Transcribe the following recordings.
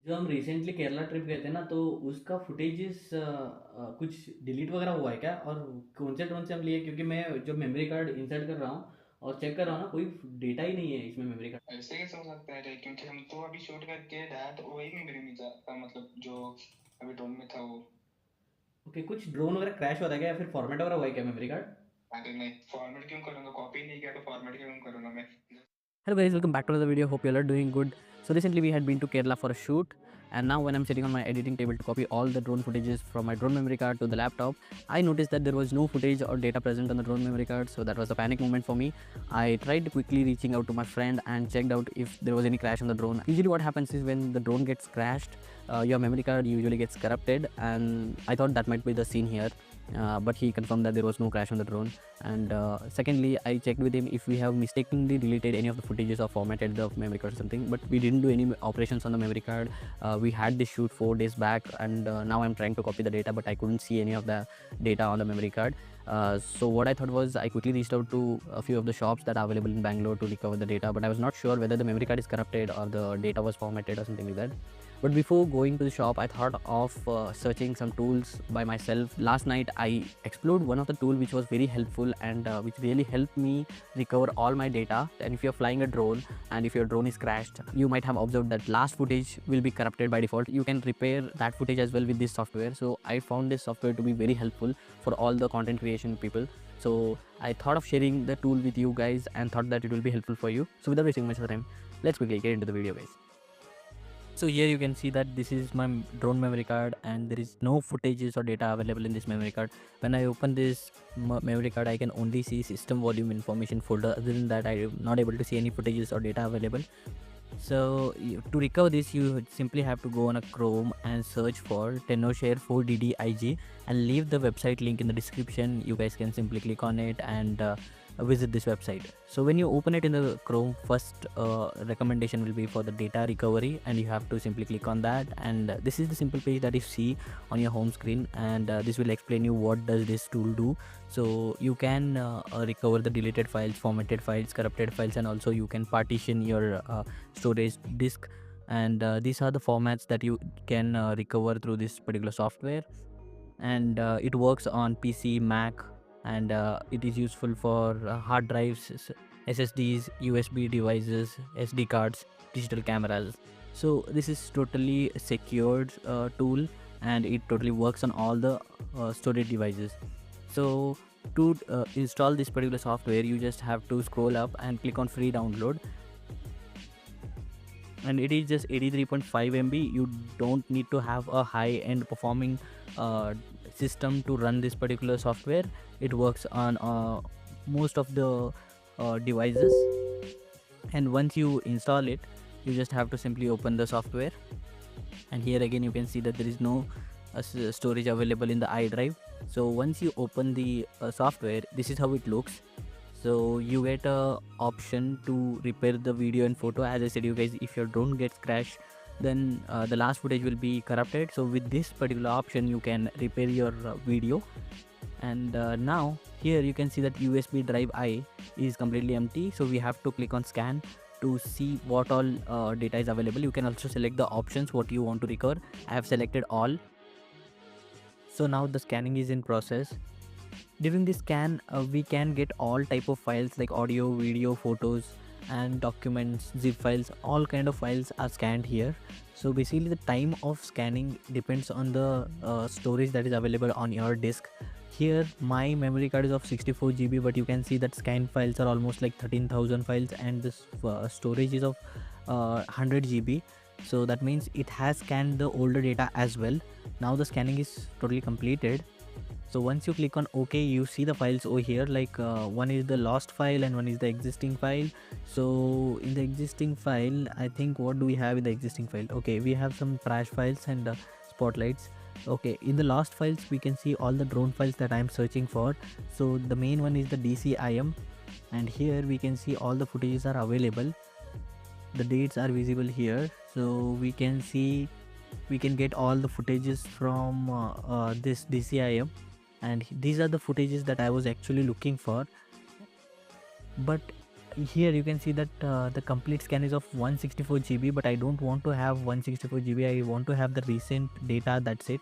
जो हम recently Kerala trip गए थे ना, तो उसका फुटेजेस कुछ डिलीट वगैरह हुआ है क्या? और कौन से ड्रोन से हम लिए? क्योंकि मैं जो मेमोरी कार्ड इंसर्ट कर रहा हूँ और चेक कर रहा हूँ ना, कोई डेटा ही नहीं है इसमें मेमोरी कार्ड। ऐसे कैसे हो सकता है रे? क्योंकि हम तो अभी शूट करके आया तो वही मेमोरी में था, मतलब जो अभी ड्रोन में था वो। ओके, कुछ ड्रोन वगैरह क्रैश हो रहा है क्या, या फिर फॉर्मेट वगैरह हुआ है क्या मेमोरी कार्ड? अरे नहीं, फॉर्मेट क्यों करूंगा? कॉपी नहीं किया तो फॉर्मेट क्यों करूंगा मैं? Hello guys, welcome back to the video. Hope you all are doing good. So recently we had been to Kerala for a shoot, and now when I'm sitting on my editing table to copy all the drone footages from my drone memory card to the laptop, I noticed that there was no footage or data present on the drone memory card. So that was a panic moment for me. I tried quickly reaching out to my friend and checked out if there was any crash on the drone. Usually what happens is when the drone gets crashed, your memory card usually gets corrupted, and I thought that might be the scene here. But he confirmed that there was no crash on the drone. And secondly, I checked with him if we have mistakenly deleted any of the footages or formatted the memory card or something, but we didn't do any operations on the memory card. We had this shoot 4 days back, and now I'm trying to copy the data, but I couldn't see any of the data on the memory card. So what I thought was I quickly reached out to a few of the shops that are available in Bangalore to recover the data, but I was not sure whether the memory card is corrupted or the data was formatted or something like that. But before going to the shop, I thought of searching some tools by myself. Last night, I explored one of the tool which was very helpful and which really helped me recover all my data. And if you're flying a drone and if your drone is crashed, you might have observed that last footage will be corrupted by default. You can repair that footage as well with this software. So I found this software to be very helpful for all the content creation people. So I thought of sharing the tool with you guys and thought that it will be helpful for you. So without wasting much of time, let's quickly get into the video, guys. So here you can see that this is my drone memory card and there is no footages or data available in this memory card. When I open this memory card, I can only see system volume information folder. Other than that, I am not able to see any footages or data available. So to recover this, you simply have to go on a Chrome and search for TenorShare 4 DDIG and leave the website link in the description. You guys can simply click on it and visit this website. So when you open it in the Chrome, first recommendation will be for the data recovery, and you have to simply click on that. And this is the simple page that you see on your home screen, and this will explain you what does this tool do. So you can recover the deleted files, formatted files, corrupted files, and also you can partition your storage disk. And these are the formats that you can recover through this particular software. And it works on PC, Mac, and it is useful for hard drives, SSDs, USB devices, SD cards, digital cameras. So this is totally secured tool, and it totally works on all the storage devices. So to install this particular software, you just have to scroll up and click on free download, and it is just 83.5 MB. You don't need to have a high end performing system to run this particular software. It works on most of the devices, and once you install it, you just have to simply open the software. And here again you can see that there is no storage available in the iDrive. So once you open the software, this is how it looks. So you get a option to repair the video and photo. As I said you guys, if your drone gets crashed, then the last footage will be corrupted. So with this particular option, you can repair your video. And now here you can see that USB drive I is completely empty, so we have to click on scan to see what all data is available. You can also select the options what you want to recover. I have selected all. So now the scanning is in process. During this scan, we can get all type of files like audio, video, photos, and documents, zip files. All kind of files are scanned here. So basically the time of scanning depends on the storage that is available on your disk. Here my memory card is of 64 GB, but you can see that scanned files are almost like 13,000 files, and this storage is of 100 GB. So that means it has scanned the older data as well. Now the scanning is totally completed. So once you click on OK, you see the files over here, like one is the lost file and one is the existing file. So in the existing file, I think what do we have in the existing file? Okay, we have some trash files and spotlights. Okay, in the lost files we can see all the drone files that I am searching for. So the main one is the DCIM, and here we can see all the footages are available. The dates are visible here, so we can see, we can get all the footages from this DCIM, and these are the footages that I was actually looking for. But here you can see that the complete scan is of 164 GB, but I don't want to have 164 GB. I want to have the recent data, that's it.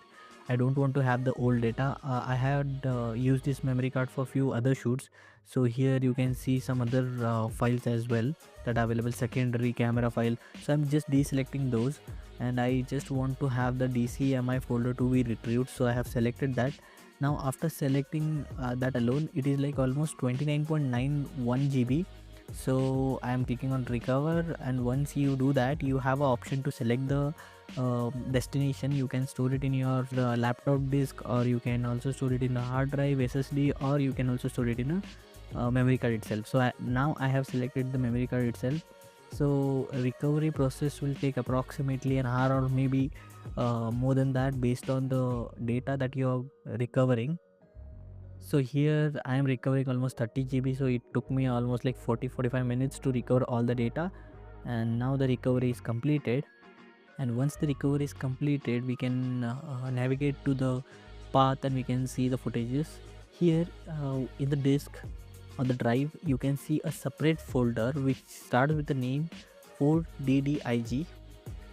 I don't want to have the old data. I had used this memory card for few other shoots, so here you can see some other files as well that are available, secondary camera file. So I'm just deselecting those, and I just want to have the DCMI folder to be retrieved, so I have selected that. Now after selecting that alone, it is like almost 29.91 GB. So I am clicking on recover, and once you do that, you have an option to select the destination. You can store it in your laptop disk, or you can also store it in a hard drive, SSD, or you can also store it in a memory card itself. So now I have selected the memory card itself. So recovery process will take approximately an hour, or maybe more than that, based on the data that you are recovering. So here I am recovering almost 30 GB, so it took me almost like 40-45 minutes to recover all the data, and now the recovery is completed. And once the recovery is completed, we can navigate to the path, and we can see the footages. Here in the disk on the drive, you can see a separate folder which starts with the name 4DDIG,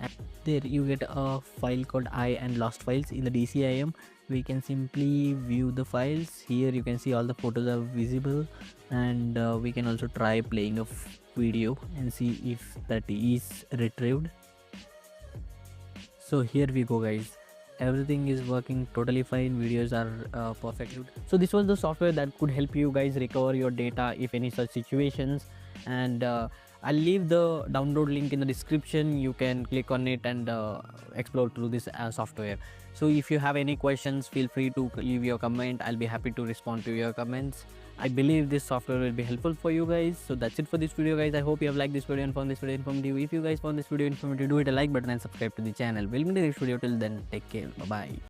and there you get a file called I and lost files. In the DCIM, we can simply view the files. Here you can see all the photos are visible, and we can also try playing a video and see if that is retrieved. So here we go, guys. Everything is working totally fine. Videos are perfect. So this was the software that could help you guys recover your data if any such situations, and I'll leave the download link in the description. You can click on it and explore through this software. So if you have any questions, feel free to leave your comment. I'll be happy to respond to your comments. I believe this software will be helpful for you guys. So that's it for this video, guys. I hope you have liked this video and found this video informative. If you guys found this video informative, do hit a like button and subscribe to the channel. We'll meet in the next video. Till then, take care. Bye bye.